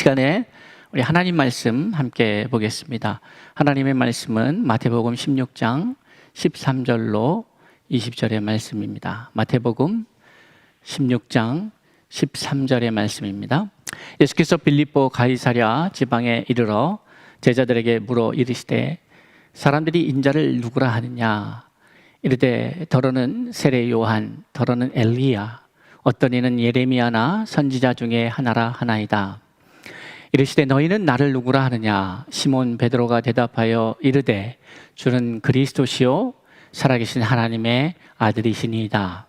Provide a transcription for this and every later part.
시간에 우리 하나님 말씀 함께 보겠습니다. 하나님의 말씀은 마태복음 16장 13절로 20절의 말씀입니다. 마태복음 16장 13절의 말씀입니다. 예수께서 빌립보 가이사랴 지방에 이르러 제자들에게 물어 이르시되 사람들이 인자를 누구라 하느냐? 이르되 더러는 세례 요한, 더러는 엘리야, 어떤 이는 예레미야나 선지자 중에 하나라 하나이다. 이르시되 너희는 나를 누구라 하느냐? 시몬 베드로가 대답하여 이르되 주는 그리스도시요 살아계신 하나님의 아들이시니이다.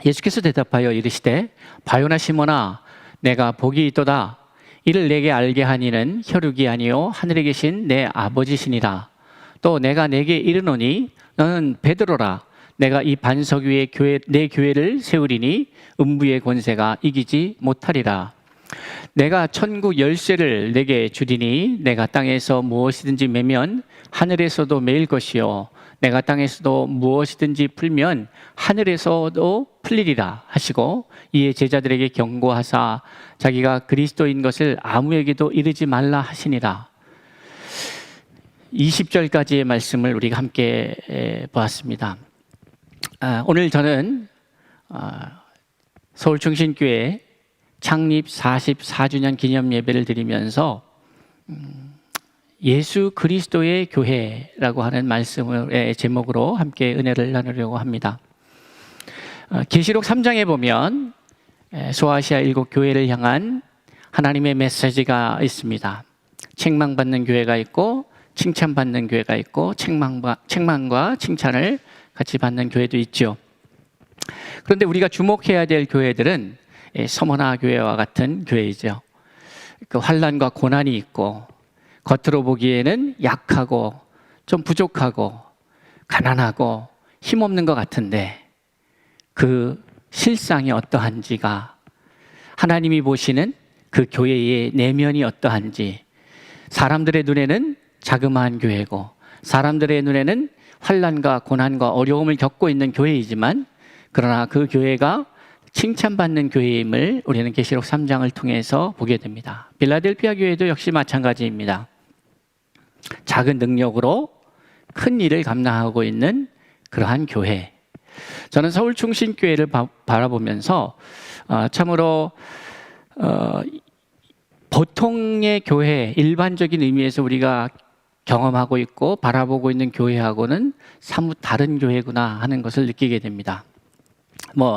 예수께서 대답하여 이르시되 바요나 시몬아, 내가 복이 있도다. 이를 내게 알게 하니는 혈육이 아니요 하늘에 계신 내 아버지시니라. 또 내가 내게 이르노니 너는 베드로라. 내가 이 반석 위에 내 교회를 세우리니 음부의 권세가 이기지 못하리라. 내가 천국 열쇠를 내게 주리니 내가 땅에서 무엇이든지 매면 하늘에서도 매일 것이요 내가 땅에서도 무엇이든지 풀면 하늘에서도 풀리리라 하시고, 이에 제자들에게 경고하사 자기가 그리스도인 것을 아무에게도 이르지 말라 하시니라. 20절까지의 말씀을 우리가 함께 보았습니다. 오늘 저는 서울중심교회 창립 44주년 기념 예배를 드리면서 예수 그리스도의 교회라고 하는 말씀의 제목으로 함께 은혜를 나누려고 합니다. 계시록 3장에 보면 소아시아 7교회를 향한 하나님의 메시지가 있습니다. 책망받는 교회가 있고 칭찬받는 교회가 있고 책망과 칭찬을 같이 받는 교회도 있죠. 그런데 우리가 주목해야 될 교회들은 서머나 교회와 같은 교회이죠. 그 환난과 고난이 있고 겉으로 보기에는 약하고 좀 부족하고 가난하고 힘없는 것 같은데 그 실상이 어떠한지가, 하나님이 보시는 그 교회의 내면이 어떠한지, 사람들의 눈에는 자그마한 교회고 사람들의 눈에는 환난과 고난과 어려움을 겪고 있는 교회이지만 그러나 그 교회가 칭찬받는 교회임을 우리는 계시록 3장을 통해서 보게 됩니다. 빌라델피아 교회도 역시 마찬가지입니다. 작은 능력으로 큰 일을 감당하고 있는 그러한 교회. 저는 서울중심교회를 바라보면서 참으로 보통의 교회, 일반적인 의미에서 우리가 경험하고 있고 바라보고 있는 교회하고는 사뭇 다른 교회구나 하는 것을 느끼게 됩니다.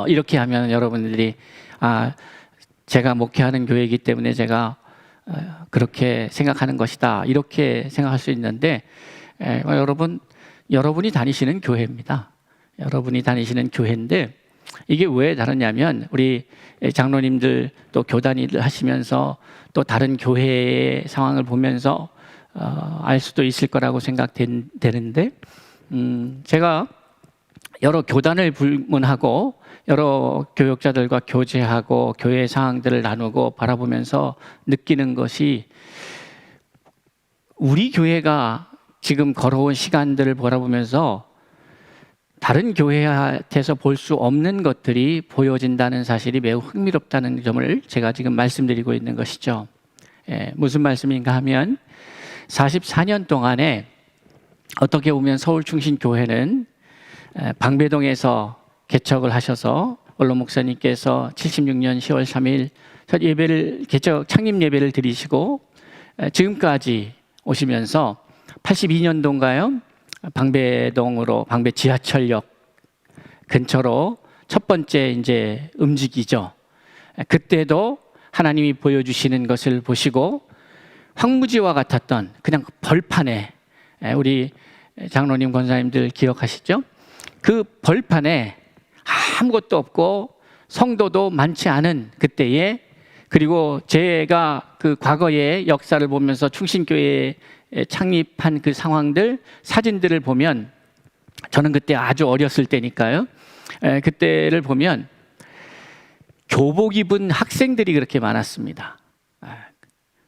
이렇게 하면 여러분들이 제가 목회하는 교회이기 때문에 제가 그렇게 생각하는 것이다, 이렇게 생각할 수 있는데 여러분이 다니시는 교회입니다. 여러분이 다니시는 교회인데 이게 왜 다르냐면 우리 장로님들 또 교단 일을 하시면서 또 다른 교회의 상황을 보면서 알 수도 있을 거라고 생각되는데 제가 여러 교단을 불문하고 여러 교역자들과 교제하고 교회 상황들을 나누고 바라보면서 느끼는 것이, 우리 교회가 지금 걸어온 시간들을 바라보면서 다른 교회한테서 볼 수 없는 것들이 보여진다는 사실이 매우 흥미롭다는 점을 제가 지금 말씀드리고 있는 것이죠. 무슨 말씀인가 하면 44년 동안에 어떻게 보면 서울중심교회는 방배동에서 개척을 하셔서 원로 목사님께서 76년 10월 3일 첫 예배를 창립 예배를 드리시고 지금까지 오시면서 82년도인가요? 방배동으로, 방배 지하철역 근처로 첫 번째 이제 움직이죠. 그때도 하나님이 보여주시는 것을 보시고 황무지와 같았던 그냥 벌판에, 우리 장로님 권사님들 기억하시죠? 그 벌판에 아무것도 없고 성도도 많지 않은 그때에, 그리고 제가 그 과거의 역사를 보면서 충신교회 창립한 그 상황들, 사진들을 보면, 저는 그때 아주 어렸을 때니까요. 그때를 보면 교복 입은 학생들이 그렇게 많았습니다.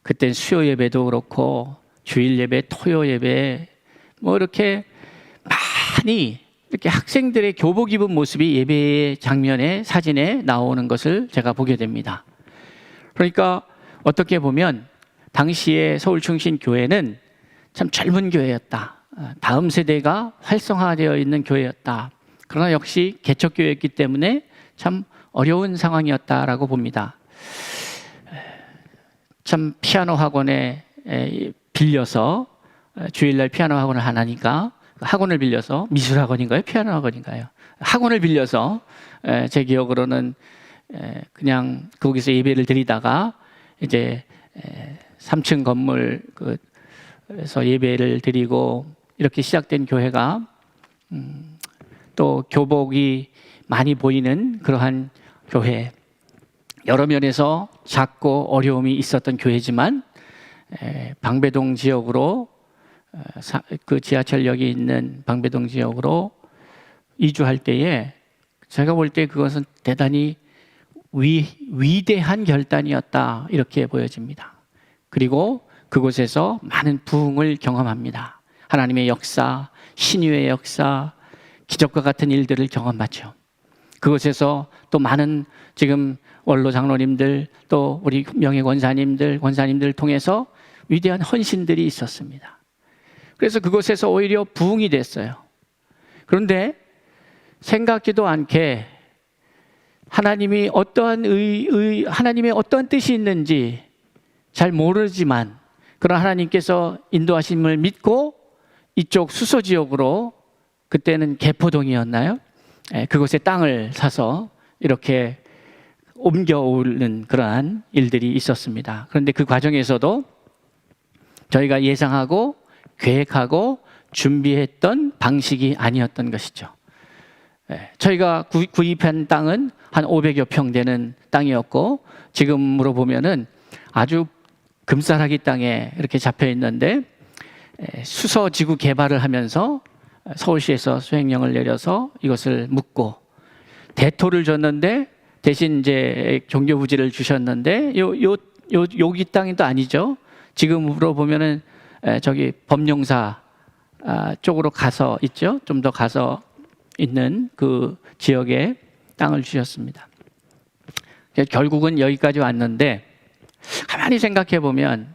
그때 수요 예배도 그렇고 주일 예배, 토요 예배 이렇게 많이 이렇게 학생들의 교복 입은 모습이 예배의 장면에, 사진에 나오는 것을 제가 보게 됩니다. 그러니까 어떻게 보면 당시의 서울충신교회는 참 젊은 교회였다. 다음 세대가 활성화되어 있는 교회였다. 그러나 역시 개척교회였기 때문에 참 어려운 상황이었다라고 봅니다. 참 피아노 학원에 빌려서 주일날 피아노 학원을 하나니까 학원을 빌려서 미술 학원인가요? 피아노 학원인가요? 학원을 빌려서 제 기억으로는 그냥 거기서 예배를 드리다가 이제 3층 건물 그래서 예배를 드리고 이렇게 시작된 교회가 또 교복이 많이 보이는 그러한 교회, 여러 면에서 작고 어려움이 있었던 교회지만 방배동 지역으로 그 지하철역이 있는 방배동 지역으로 이주할 때에 제가 볼 때 그것은 대단히 위대한 결단이었다 이렇게 보여집니다. 그리고 그곳에서 많은 부흥을 경험합니다. 하나님의 역사, 신유의 역사, 기적과 같은 일들을 경험하죠. 그곳에서 또 많은 지금 원로 장로님들 또 우리 명예 권사님들 통해서 위대한 헌신들이 있었습니다. 그래서 그곳에서 오히려 부흥이 됐어요. 그런데 생각지도 않게 하나님이 하나님의 어떠한 뜻이 있는지 잘 모르지만 그런 하나님께서 인도하심을 믿고 이쪽 수서 지역으로 그때는 개포동이었나요? 그곳에 땅을 사서 이렇게 옮겨오는 그러한 일들이 있었습니다. 그런데 그 과정에서도 저희가 예상하고 계획하고 준비했던 방식이 아니었던 것이죠. 저희가 구입한 땅은 한 500여 평 되는 땅이었고 지금으로 보면은 아주 금싸라기 땅에 이렇게 잡혀 있는데 수서지구 개발을 하면서 서울시에서 수행령을 내려서 이것을 묻고 대토를 줬는데 대신 이제 종교부지를 주셨는데 여기 땅이 또 아니죠. 지금으로 보면은 저기 범용사 쪽으로 가서 있죠. 좀 더 가서 있는 그 지역에 땅을 주셨습니다. 결국은 여기까지 왔는데 가만히 생각해 보면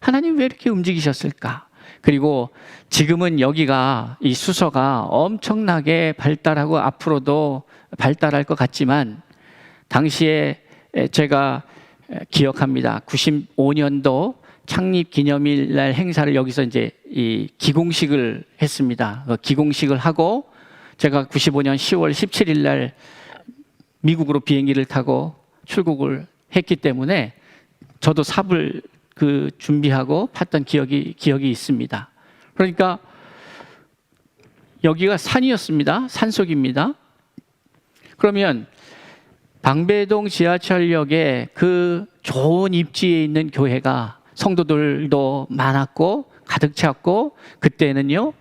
하나님 왜 이렇게 움직이셨을까? 그리고 지금은 여기가 이 수서가 엄청나게 발달하고 앞으로도 발달할 것 같지만 당시에 제가 기억합니다. 95년도 창립 기념일 날 행사를 여기서 이제 이 기공식을 했습니다. 기공식을 하고 제가 95년 10월 17일 날 미국으로 비행기를 타고 출국을 했기 때문에 저도 삽을 준비하고 팠던 기억이 있습니다. 그러니까 여기가 산이었습니다. 산속입니다. 그러면 방배동 지하철역에 그 좋은 입지에 있는 교회가 성도들도 많았고 가득 찼고 그때는요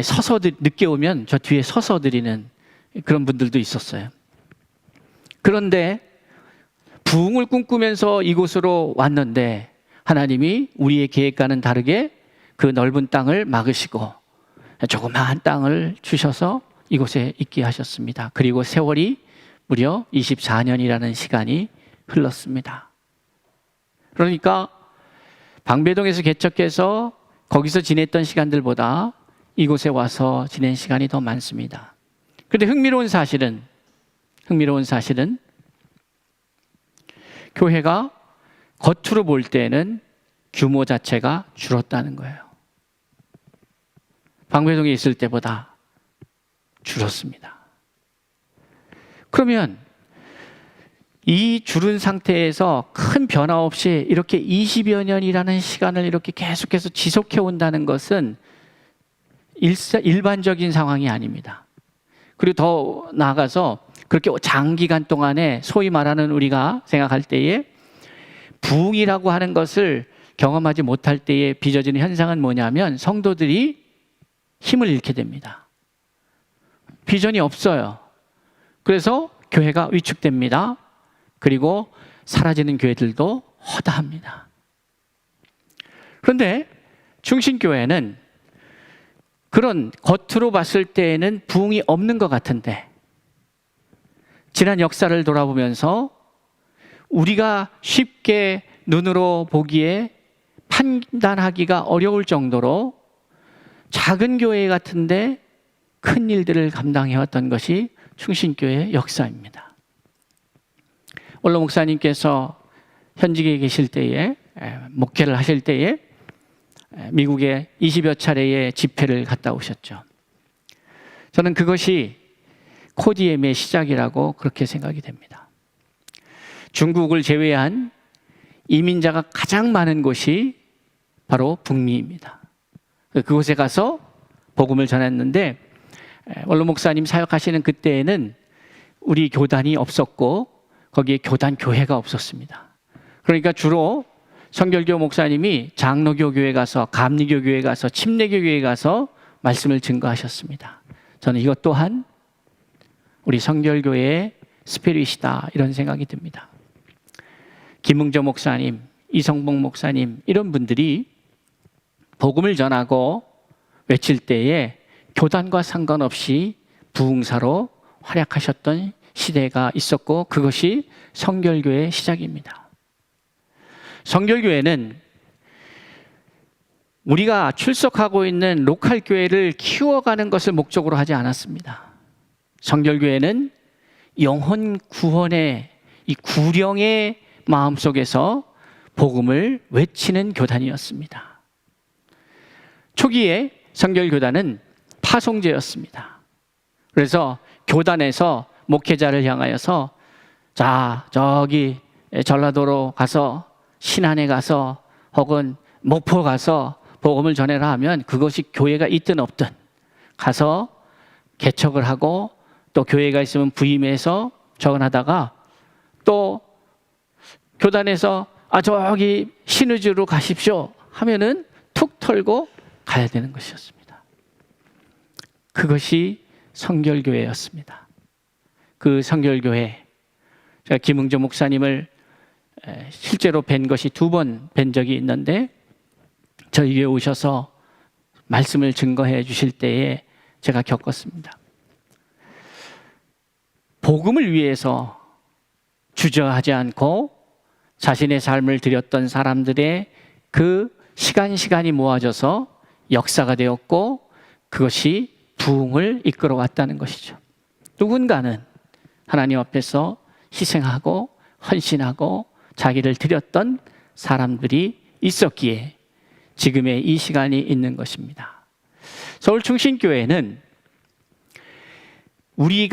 서서 늦게 오면 저 뒤에 서서 드리는 그런 분들도 있었어요. 그런데 부흥을 꿈꾸면서 이곳으로 왔는데 하나님이 우리의 계획과는 다르게 그 넓은 땅을 막으시고 조그마한 땅을 주셔서 이곳에 있게 하셨습니다. 그리고 세월이 무려 24년이라는 시간이 흘렀습니다. 그러니까 방배동에서 개척해서 거기서 지냈던 시간들보다 이곳에 와서 지낸 시간이 더 많습니다. 그런데 흥미로운 사실은 교회가 겉으로 볼 때는 규모 자체가 줄었다는 거예요. 방배동에 있을 때보다 줄었습니다. 그러면 이 줄은 상태에서 큰 변화 없이 이렇게 20여 년이라는 시간을 이렇게 계속해서 지속해 온다는 것은 일반적인 상황이 아닙니다. 그리고 더 나아가서 그렇게 장기간 동안에 소위 말하는 우리가 생각할 때에 부흥이라고 하는 것을 경험하지 못할 때에 빚어지는 현상은 뭐냐면 성도들이 힘을 잃게 됩니다. 비전이 없어요. 그래서 교회가 위축됩니다. 그리고 사라지는 교회들도 허다합니다. 그런데 충신교회는 그런 겉으로 봤을 때에는 부흥이 없는 것 같은데 지난 역사를 돌아보면서 우리가 쉽게 눈으로 보기에 판단하기가 어려울 정도로 작은 교회 같은데 큰 일들을 감당해왔던 것이 충신교회의 역사입니다. 원로 목사님께서 현직에 계실 때에, 목회를 하실 때에 미국에 20여 차례의 집회를 갔다 오셨죠. 저는 그것이 코디엠의 시작이라고 그렇게 생각이 됩니다. 중국을 제외한 이민자가 가장 많은 곳이 바로 북미입니다. 그곳에 가서 복음을 전했는데, 원로 목사님 사역하시는 그때에는 우리 교단이 없었고 거기에 교단 교회가 없었습니다. 그러니까 주로 성결교 목사님이 장로교 교회 가서, 감리교 교회 가서, 침례교 교회 가서 말씀을 증거하셨습니다. 저는 이것 또한 우리 성결교회의 스피릿이다, 이런 생각이 듭니다. 김응조 목사님, 이성봉 목사님, 이런 분들이 복음을 전하고 외칠 때에 교단과 상관없이 부흥사로 활약하셨던 시대가 있었고, 그것이 성결교회의 시작입니다. 성결교회는 우리가 출석하고 있는 로컬 교회를 키워가는 것을 목적으로 하지 않았습니다. 성결교회는 영혼 구원의 이 구령의 마음속에서 복음을 외치는 교단이었습니다. 초기에 성결교단은 파송제였습니다. 그래서 교단에서 목회자를 향하여서, 자, 저기 전라도로 가서, 신안에 가서, 혹은 목포 가서 복음을 전해라 하면 그것이 교회가 있든 없든 가서 개척을 하고, 또 교회가 있으면 부임해서 적응하다가, 또 교단에서 저기 신의주로 가십시오 하면은 툭 털고 가야 되는 것이었습니다. 그것이 성결교회였습니다. 그 성결교회, 제가 김응조 목사님을 실제로 뵌 것이 2번 뵌 적이 있는데, 저희 교회 오셔서 말씀을 증거해 주실 때에 제가 겪었습니다. 복음을 위해서 주저하지 않고 자신의 삶을 드렸던 사람들의 그 시간이 모아져서 역사가 되었고, 그것이 부흥을 이끌어 왔다는 것이죠. 누군가는 하나님 앞에서 희생하고 헌신하고 자기를 드렸던 사람들이 있었기에 지금의 이 시간이 있는 것입니다. 서울충신교회는 우리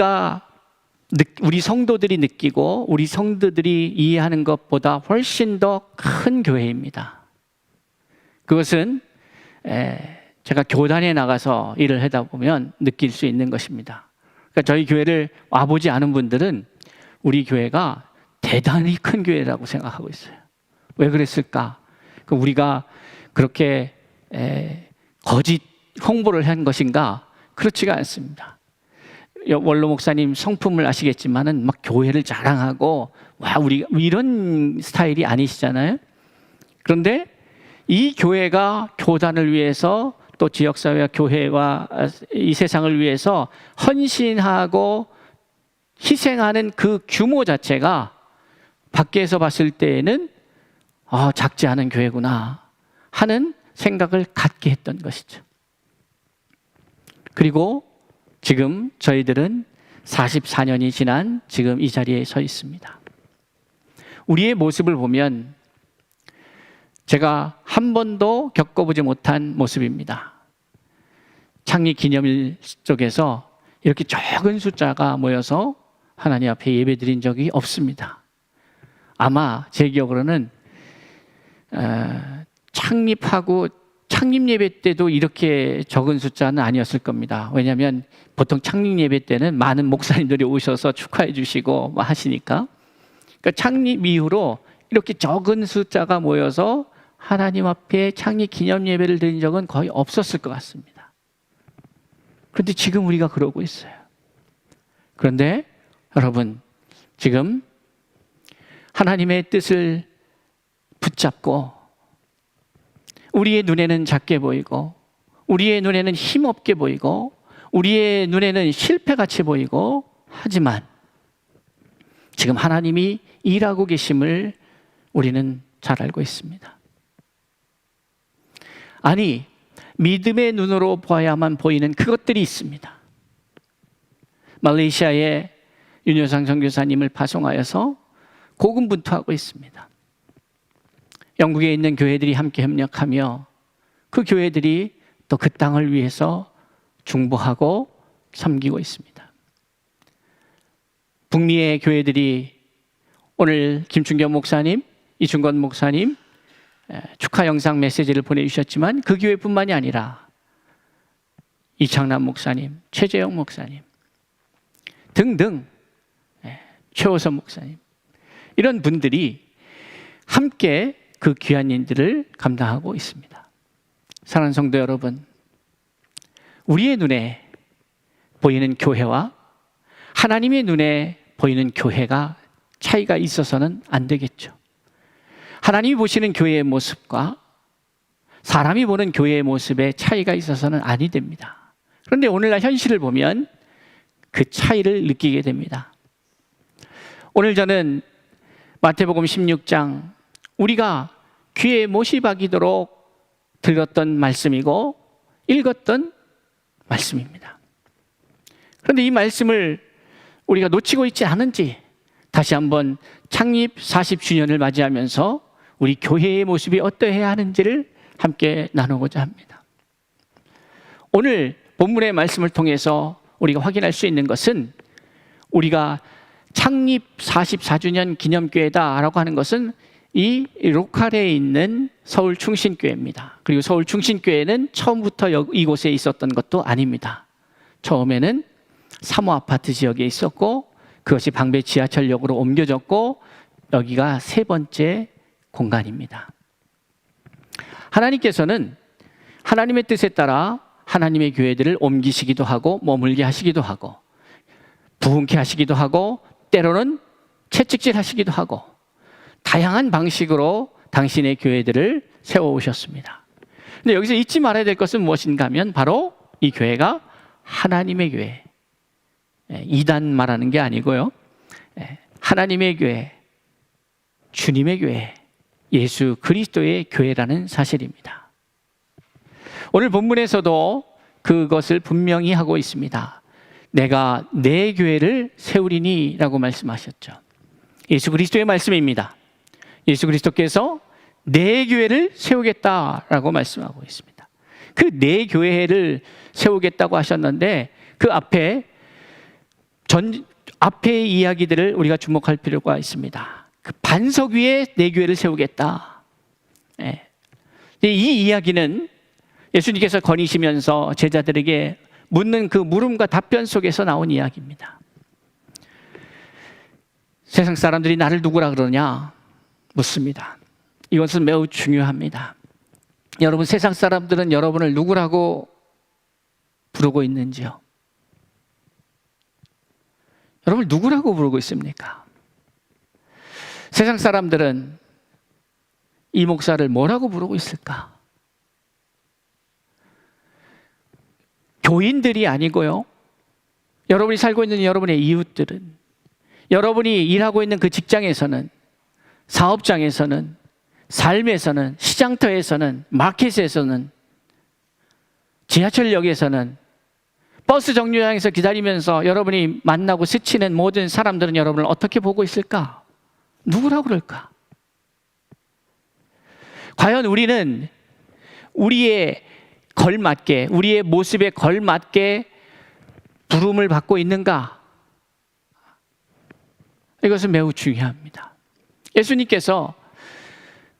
성도들이 느끼고 우리 성도들이 이해하는 것보다 훨씬 더 큰 교회입니다. 그것은 제가 교단에 나가서 일을 하다 보면 느낄 수 있는 것입니다. 그러니까 저희 교회를 와보지 않은 분들은 우리 교회가 대단히 큰 교회라고 생각하고 있어요. 왜 그랬을까? 우리가 그렇게 거짓 홍보를 한 것인가? 그렇지가 않습니다. 원로 목사님 성품을 아시겠지만은 막 교회를 자랑하고, 와, 우리 이런 스타일이 아니시잖아요. 그런데 이 교회가 교단을 위해서, 또 지역사회와 교회와 이 세상을 위해서 헌신하고 희생하는 그 규모 자체가 밖에서 봤을 때에는 작지 않은 교회구나 하는 생각을 갖게 했던 것이죠. 그리고 지금 저희들은 44년이 지난 지금 이 자리에 서 있습니다. 우리의 모습을 보면 제가 한 번도 겪어보지 못한 모습입니다. 창립 기념일 쪽에서 이렇게 적은 숫자가 모여서 하나님 앞에 예배드린 적이 없습니다. 아마 제 기억으로는 창립 예배 때도 이렇게 적은 숫자는 아니었을 겁니다. 왜냐하면 보통 창립 예배 때는 많은 목사님들이 오셔서 축하해 주시고 하시니까. 그러니까 창립 이후로 이렇게 적은 숫자가 모여서 하나님 앞에 창립 기념 예배를 드린 적은 거의 없었을 것 같습니다. 그런데 지금 우리가 그러고 있어요. 그런데 여러분, 지금 하나님의 뜻을 붙잡고 우리의 눈에는 작게 보이고, 우리의 눈에는 힘없게 보이고, 우리의 눈에는 실패같이 보이고, 하지만 지금 하나님이 일하고 계심을 우리는 잘 알고 있습니다. 아니, 믿음의 눈으로 보아야만 보이는 그것들이 있습니다. 말레이시아에 윤여상 선교사님을 파송하여서 고군분투하고 있습니다. 영국에 있는 교회들이 함께 협력하며 그 교회들이 또 그 땅을 위해서 중보하고 섬기고 있습니다. 북미의 교회들이 오늘 김충겸 목사님, 이충건 목사님 축하 영상 메시지를 보내주셨지만 그 교회뿐만이 아니라 이창남 목사님, 최재영 목사님 등등, 최호선 목사님, 이런 분들이 함께 그 귀한 일들을 감당하고 있습니다. 사랑하는 성도 여러분, 우리의 눈에 보이는 교회와 하나님의 눈에 보이는 교회가 차이가 있어서는 안 되겠죠. 하나님이 보시는 교회의 모습과 사람이 보는 교회의 모습에 차이가 있어서는 아니 됩니다. 그런데 오늘날 현실을 보면 그 차이를 느끼게 됩니다. 오늘 저는 마태복음 16장 우리가 귀에 못이 박이도록 들었던 말씀이고 읽었던 말씀입니다. 그런데 이 말씀을 우리가 놓치고 있지 않은지 다시 한번 창립 40주년을 맞이하면서 우리 교회의 모습이 어떠해야 하는지를 함께 나누고자 합니다. 오늘 본문의 말씀을 통해서 우리가 확인할 수 있는 것은 우리가 창립 44주년 기념교회다라고 하는 것은 이 로컬에 있는 서울 충신교회입니다. 그리고 서울 충신교회는 처음부터 이곳에 있었던 것도 아닙니다. 처음에는 사모 아파트 지역에 있었고 그것이 방배 지하철역으로 옮겨졌고 여기가 세 번째 공간입니다. 하나님께서는 하나님의 뜻에 따라 하나님의 교회들을 옮기시기도 하고 머물게 하시기도 하고 부흥케 하시기도 하고 때로는 채찍질 하시기도 하고 다양한 방식으로 당신의 교회들을 세워오셨습니다. 근데 여기서 잊지 말아야 될 것은 무엇인가 하면 바로 이 교회가 하나님의 교회, 이단 말하는 게 아니고요, 하나님의 교회, 주님의 교회, 예수 그리스도의 교회라는 사실입니다. 오늘 본문에서도 그것을 분명히 하고 있습니다. 내가 내 교회를 세우리니 라고 말씀하셨죠. 예수 그리스도의 말씀입니다. 예수 그리스도께서 내 교회를 세우겠다라고 말씀하고 있습니다. 그 내 교회를 세우겠다고 하셨는데 그 앞에 앞의 이야기들을 우리가 주목할 필요가 있습니다. 그 반석 위에 내 교회를 세우겠다. 이 이야기는 예수님께서 거니시면서 제자들에게 묻는 그 물음과 답변 속에서 나온 이야기입니다. 세상 사람들이 나를 누구라 그러냐 묻습니다. 이것은 매우 중요합니다. 여러분, 세상 사람들은 여러분을 누구라고 부르고 있는지요? 여러분을 누구라고 부르고 있습니까? 세상 사람들은 이 목사를 뭐라고 부르고 있을까? 교인들이 아니고요, 여러분이 살고 있는 여러분의 이웃들은, 여러분이 일하고 있는 그 직장에서는, 사업장에서는, 삶에서는, 시장터에서는, 마켓에서는, 지하철역에서는, 버스 정류장에서 기다리면서 여러분이 만나고 스치는 모든 사람들은 여러분을 어떻게 보고 있을까? 누구라고 그럴까? 과연 우리는 우리의 걸맞게, 우리의 모습에 걸맞게 부름을 받고 있는가? 이것은 매우 중요합니다. 예수님께서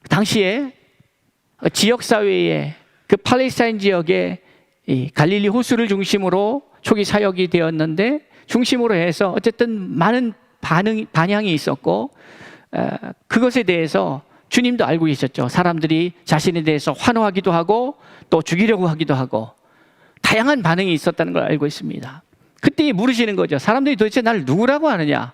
당시에 지역사회에 그 팔레스타인 지역에 이 갈릴리 호수를 중심으로 초기 사역이 되었는데 중심으로 해서 어쨌든 많은 반향이 있었고 그것에 대해서 주님도 알고 계셨죠. 사람들이 자신에 대해서 환호하기도 하고 또 죽이려고 하기도 하고 다양한 반응이 있었다는 걸 알고 있습니다. 그때 물으시는 거죠. 사람들이 도대체 나를 누구라고 하느냐?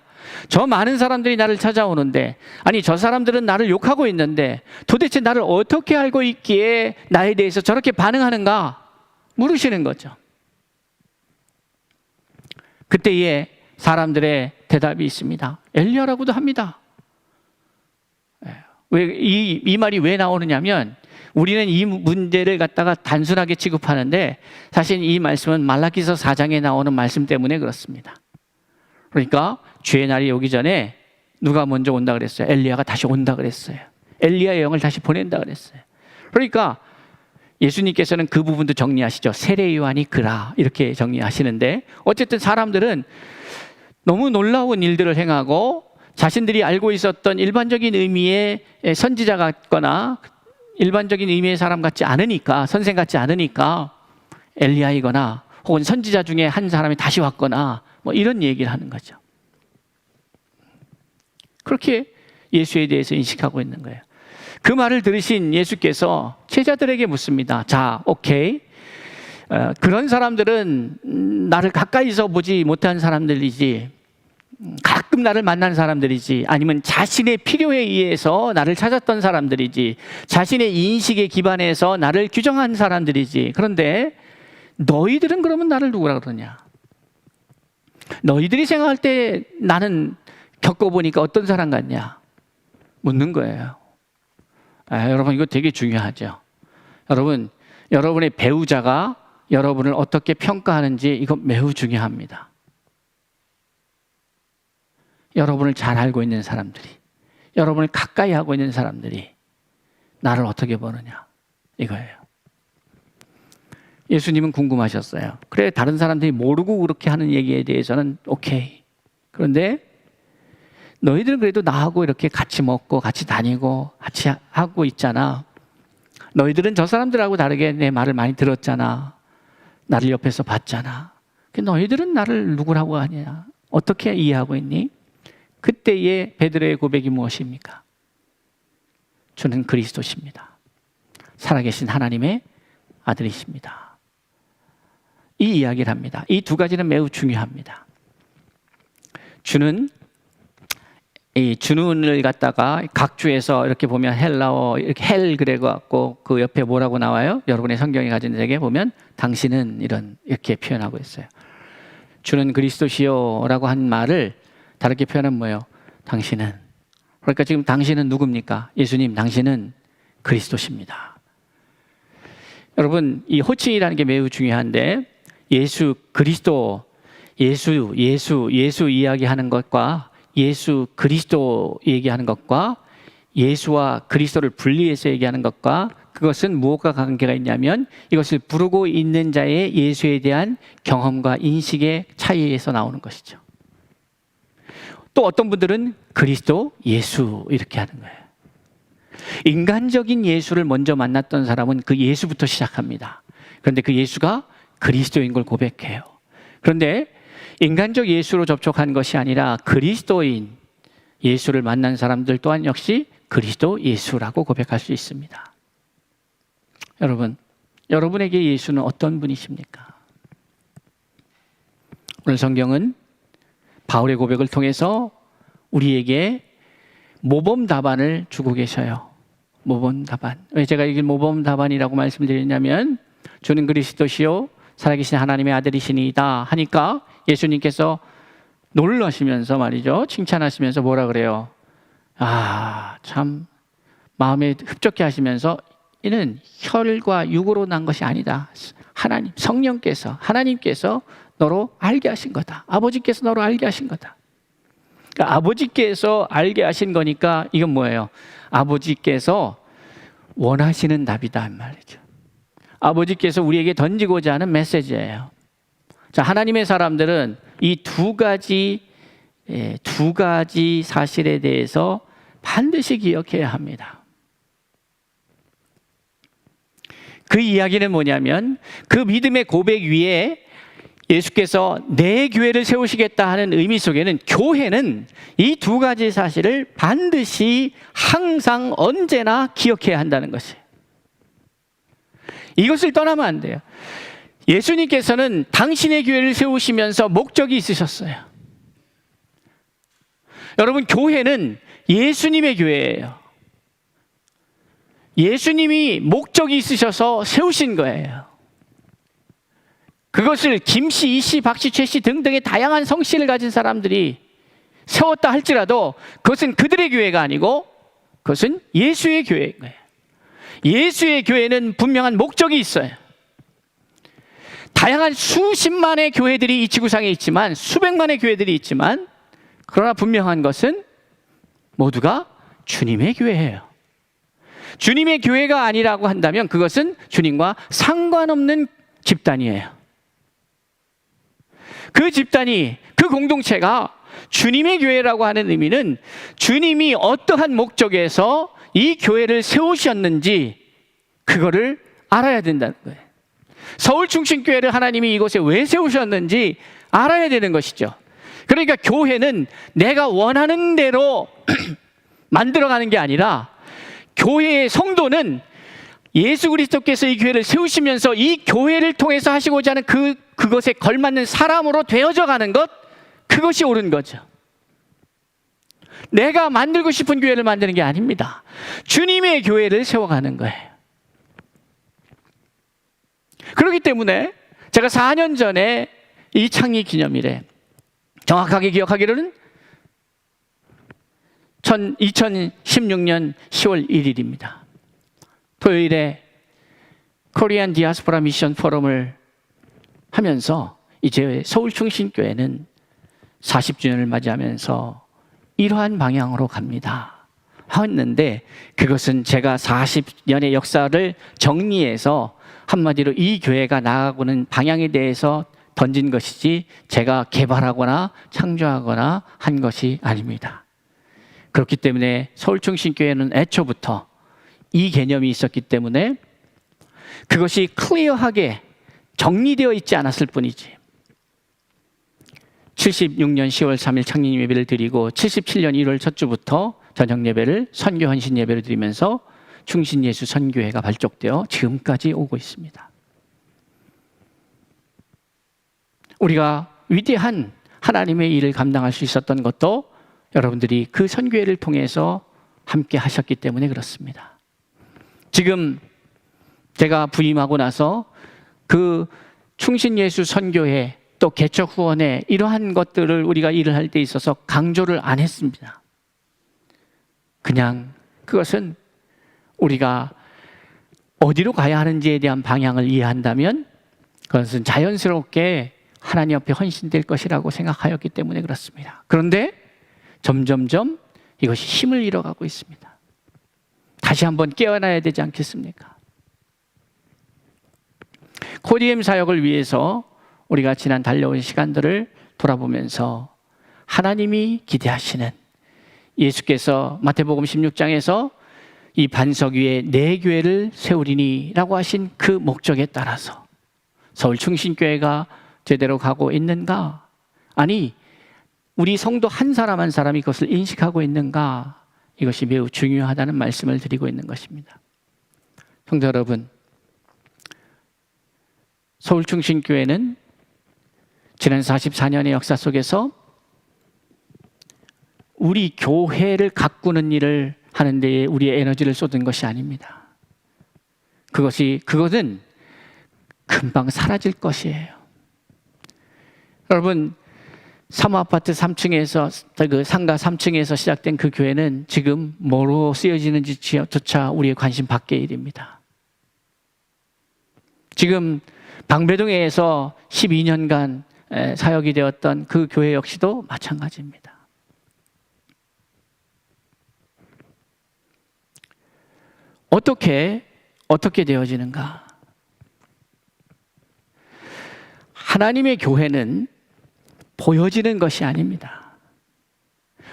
저 많은 사람들이 나를 찾아오는데, 아니 저 사람들은 나를 욕하고 있는데 도대체 나를 어떻게 알고 있기에 나에 대해서 저렇게 반응하는가? 물으시는 거죠. 그때에 사람들의 대답이 있습니다. 엘리야라고도 합니다. 왜 이 말이 왜 나오느냐면 우리는 이 문제를 갖다가 단순하게 취급하는데 사실 이 말씀은 말라기서 4장에 나오는 말씀 때문에 그렇습니다. 그러니까 주의 날이 오기 전에 누가 먼저 온다 그랬어요? 엘리야가 다시 온다 그랬어요. 엘리야의 영을 다시 보낸다 그랬어요. 그러니까 예수님께서는 그 부분도 정리하시죠. 세례 요한이 그라 이렇게 정리하시는데 어쨌든 사람들은 너무 놀라운 일들을 행하고 자신들이 알고 있었던 일반적인 의미의 선지자 같거나 일반적인 의미의 사람 같지 않으니까, 선생 같지 않으니까 엘리야이거나 혹은 선지자 중에 한 사람이 다시 왔거나 뭐 이런 얘기를 하는 거죠. 그렇게 예수에 대해서 인식하고 있는 거예요. 그 말을 들으신 예수께서 제자들에게 묻습니다. 자, 오케이. 그런 사람들은 나를 가까이서 보지 못한 사람들이지, 가끔 나를 만난 사람들이지, 아니면 자신의 필요에 의해서 나를 찾았던 사람들이지, 자신의 인식에 기반해서 나를 규정한 사람들이지. 그런데 너희들은 그러면 나를 누구라 그러냐? 너희들이 생각할 때 나는 겪어보니까 어떤 사람 같냐? 묻는 거예요. 여러분, 이거 되게 중요하죠. 여러분, 여러분의 배우자가 여러분을 어떻게 평가하는지 이거 매우 중요합니다. 여러분을 잘 알고 있는 사람들이, 여러분을 가까이 하고 있는 사람들이 나를 어떻게 보느냐, 이거예요. 예수님은 궁금하셨어요. 그래, 다른 사람들이 모르고 그렇게 하는 얘기에 대해서는 오케이. 그런데 너희들은 그래도 나하고 이렇게 같이 먹고 같이 다니고 같이 하고 있잖아. 너희들은 저 사람들하고 다르게 내 말을 많이 들었잖아. 나를 옆에서 봤잖아. 너희들은 나를 누구라고 하냐? 어떻게 이해하고 있니? 그때의 베드로의 고백이 무엇입니까? 주는 그리스도십니다. 살아계신 하나님의 아들이십니다. 이 이야기를 합니다. 이 두 가지는 매우 중요합니다. 주는 이 주는을 갖다가 각주에서 이렇게 보면 헬라어 이렇게 헬 그래 갖고 그 옆에 뭐라고 나와요? 여러분의 성경에 가진 책에 보면 당신은 이렇게 표현하고 있어요. 주는 그리스도시요라고 한 말을 다르게 표현하면 뭐예요? 당신은. 그러니까 지금 당신은 누굽니까? 예수님, 당신은 그리스도십니다. 여러분, 이 호칭이라는 게 매우 중요한데 예수, 그리스도, 예수 이야기하는 것과 예수 그리스도 얘기하는 것과 예수와 그리스도를 분리해서 얘기하는 것과 그것은 무엇과 관계가 있냐면 이것을 부르고 있는 자의 예수에 대한 경험과 인식의 차이에서 나오는 것이죠. 또 어떤 분들은 그리스도, 예수 이렇게 하는 거예요. 인간적인 예수를 먼저 만났던 사람은 그 예수부터 시작합니다. 그런데 그 예수가 그리스도인 걸 고백해요. 그런데 인간적 예수로 접촉한 것이 아니라 그리스도인 예수를 만난 사람들 또한 역시 그리스도 예수라고 고백할 수 있습니다. 여러분, 여러분에게 예수는 어떤 분이십니까? 오늘 성경은 바울의 고백을 통해서 우리에게 모범 답안을 주고 계셔요. 모범 답안. 왜 제가 이게 모범 답안이라고 말씀드리냐면 주는 그리스도시요 살아계신 하나님의 아들이시니이다 하니까 예수님께서 놀라시면서 말이죠. 칭찬하시면서 뭐라 그래요? 참 마음에 흡족해 하시면서 이는 혈과 육으로 난 것이 아니다. 하나님, 성령께서, 하나님께서 너로 알게 하신 거다. 아버지께서 너로 알게 하신 거다. 그러니까 아버지께서 알게 하신 거니까 이건 뭐예요? 아버지께서 원하시는 답이다 말이죠. 아버지께서 우리에게 던지고자 하는 메시지예요. 자, 하나님의 사람들은 이 두 가지 사실에 대해서 반드시 기억해야 합니다. 그 이야기는 뭐냐면 그 믿음의 고백 위에 예수께서 내 교회를 세우시겠다 하는 의미 속에는 교회는 이 두 가지 사실을 반드시 항상 언제나 기억해야 한다는 것이에요. 이것을 떠나면 안 돼요. 예수님께서는 당신의 교회를 세우시면서 목적이 있으셨어요. 여러분, 교회는 예수님의 교회예요. 예수님이 목적이 있으셔서 세우신 거예요. 그것을 김씨, 이씨, 박씨, 최씨 등등의 다양한 성씨를 가진 사람들이 세웠다 할지라도 그것은 그들의 교회가 아니고 그것은 예수의 교회인 거예요. 예수의 교회는 분명한 목적이 있어요. 다양한 수십만의 교회들이 이 지구상에 있지만, 수백만의 교회들이 있지만, 그러나 분명한 것은 모두가 주님의 교회예요. 주님의 교회가 아니라고 한다면 그것은 주님과 상관없는 집단이에요. 그 집단이, 그 공동체가 주님의 교회라고 하는 의미는 주님이 어떠한 목적에서 이 교회를 세우셨는지 그거를 알아야 된다는 거예요. 서울충신교회를 하나님이 이곳에 왜 세우셨는지 알아야 되는 것이죠. 그러니까 교회는 내가 원하는 대로 만들어가는 게 아니라, 교회의 성도는 예수 그리스도께서 이 교회를 세우시면서 이 교회를 통해서 하시고자 하는 그것에 걸맞는 사람으로 되어져 가는 것, 그것이 옳은 거죠. 내가 만들고 싶은 교회를 만드는 게 아닙니다. 주님의 교회를 세워가는 거예요. 그렇기 때문에 제가 4년 전에 이 창립 기념일에, 정확하게 기억하기로는 2016년 10월 1일입니다. 토요일에 코리안 디아스포라 미션 포럼을 하면서 이제 서울충신교회는 40주년을 맞이하면서 이러한 방향으로 갑니다 했는데, 그것은 제가 40년의 역사를 정리해서 한마디로 이 교회가 나아가고는 방향에 대해서 던진 것이지, 제가 개발하거나 창조하거나 한 것이 아닙니다. 그렇기 때문에 서울충신교회는 애초부터 이 개념이 있었기 때문에 그것이 클리어하게 정리되어 있지 않았을 뿐이지, 76년 10월 3일 창립 예배를 드리고 77년 1월 첫 주부터 저녁 예배를 선교 헌신 예배를 드리면서 충신예수 선교회가 발족되어 지금까지 오고 있습니다. 우리가 위대한 하나님의 일을 감당할 수 있었던 것도 여러분들이 그 선교회를 통해서 함께 하셨기 때문에 그렇습니다. 지금 제가 부임하고 나서 그 충신예수 선교회 또 개척 후원회, 이러한 것들을 우리가 일을 할 때 있어서 강조를 안 했습니다. 그냥 그것은 우리가 어디로 가야 하는지에 대한 방향을 이해한다면 그것은 자연스럽게 하나님 앞에 헌신될 것이라고 생각하였기 때문에 그렇습니다. 그런데 점점점 이것이 힘을 잃어가고 있습니다. 다시 한번 깨어나야 되지 않겠습니까? 코디엠 사역을 위해서 우리가 지난 달려온 시간들을 돌아보면서 하나님이 기대하시는, 예수께서 마태복음 16장에서 이 반석 위에 내 교회를 세우리니 라고 하신 그 목적에 따라서 서울충신교회가 제대로 가고 있는가? 아니, 우리 성도 한 사람 한 사람이 그것을 인식하고 있는가? 이것이 매우 중요하다는 말씀을 드리고 있는 것입니다. 성도 여러분, 서울충신교회는 지난 44년의 역사 속에서 우리 교회를 가꾸는 일을 하는 데에 우리의 에너지를 쏟은 것이 아닙니다. 그것은 금방 사라질 것이에요. 여러분, 사모아파트 3층에서, 그 상가 3층에서 시작된 그 교회는 지금 뭐로 쓰여지는지조차 우리의 관심 밖의 일입니다. 지금 방배동에서 12년간 사역이 되었던 그 교회 역시도 마찬가지입니다. 어떻게 되어지는가? 하나님의 교회는 보여지는 것이 아닙니다.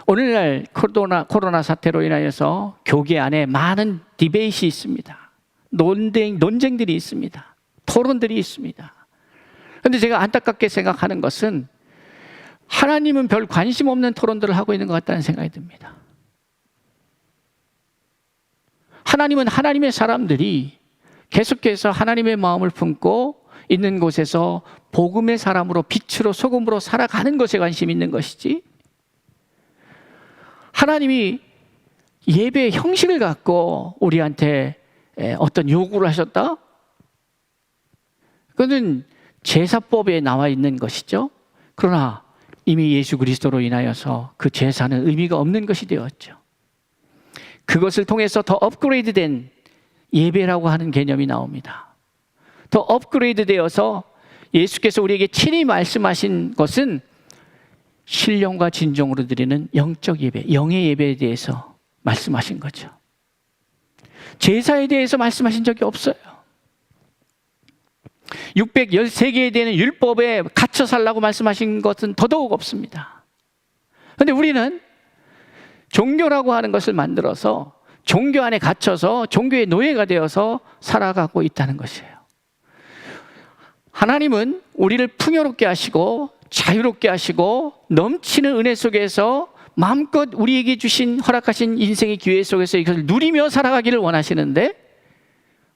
오늘날 코로나 사태로 인하여서 교계 안에 많은 디베이트이 있습니다. 논쟁들이 있습니다. 토론들이 있습니다. 그런데 제가 안타깝게 생각하는 것은 하나님은 별 관심 없는 토론들을 하고 있는 것 같다는 생각이 듭니다. 하나님은 하나님의 사람들이 계속해서 하나님의 마음을 품고 있는 곳에서 복음의 사람으로, 빛으로, 소금으로 살아가는 것에 관심이 있는 것이지, 하나님이 예배의 형식을 갖고 우리한테 어떤 요구를 하셨다? 그것은 제사법에 나와 있는 것이죠. 그러나 이미 예수 그리스도로 인하여서 그 제사는 의미가 없는 것이 되었죠. 그것을 통해서 더 업그레이드된 예배라고 하는 개념이 나옵니다. 더 업그레이드 되어서 예수께서 우리에게 친히 말씀하신 것은 신령과 진정으로 드리는 영적 예배, 영의 예배에 대해서 말씀하신 거죠. 제사에 대해서 말씀하신 적이 없어요. 613개에 대한 율법에 갇혀 살라고 말씀하신 것은 더더욱 없습니다. 그런데 우리는 종교라고 하는 것을 만들어서 종교 안에 갇혀서 종교의 노예가 되어서 살아가고 있다는 것이에요. 하나님은 우리를 풍요롭게 하시고 자유롭게 하시고 넘치는 은혜 속에서 마음껏 우리에게 주신 허락하신 인생의 기회 속에서 이것을 누리며 살아가기를 원하시는데,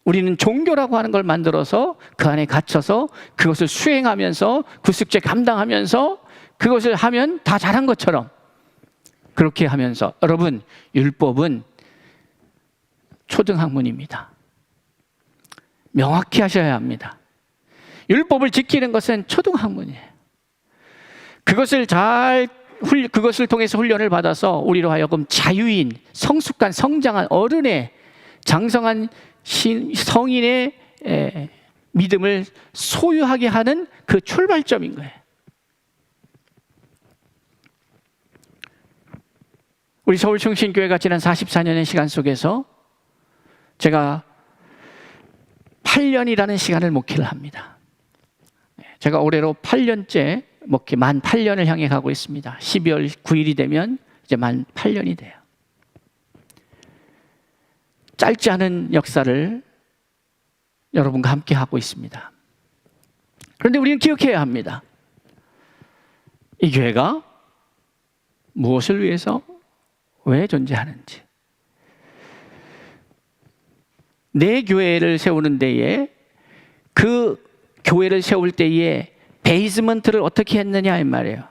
우리는 종교라고 하는 걸 만들어서 그 안에 갇혀서 그것을 수행하면서 그 숙제 감당하면서 그것을 하면 다 잘한 것처럼 그렇게 하면서, 여러분, 율법은 초등학문입니다. 명확히 하셔야 합니다. 율법을 지키는 것은 초등학문이에요. 그것을 통해서 훈련을 받아서 우리로 하여금 자유인, 성숙한, 성장한 어른의 장성한 성인의 믿음을 소유하게 하는 그 출발점인 거예요. 우리 서울중심교회가 지난 44년의 시간 속에서 제가 8년이라는 시간을 목회를 합니다. 제가 올해로 8년째 목회, 만 8년을 향해 가고 있습니다. 12월 9일이 되면 이제 만 8년이 돼요. 짧지 않은 역사를 여러분과 함께 하고 있습니다. 그런데 우리는 기억해야 합니다. 이 교회가 무엇을 위해서, 왜 존재하는지. 내 교회를 세우는 데에, 그 교회를 세울 때에 베이스먼트를 어떻게 했느냐 이 말이에요.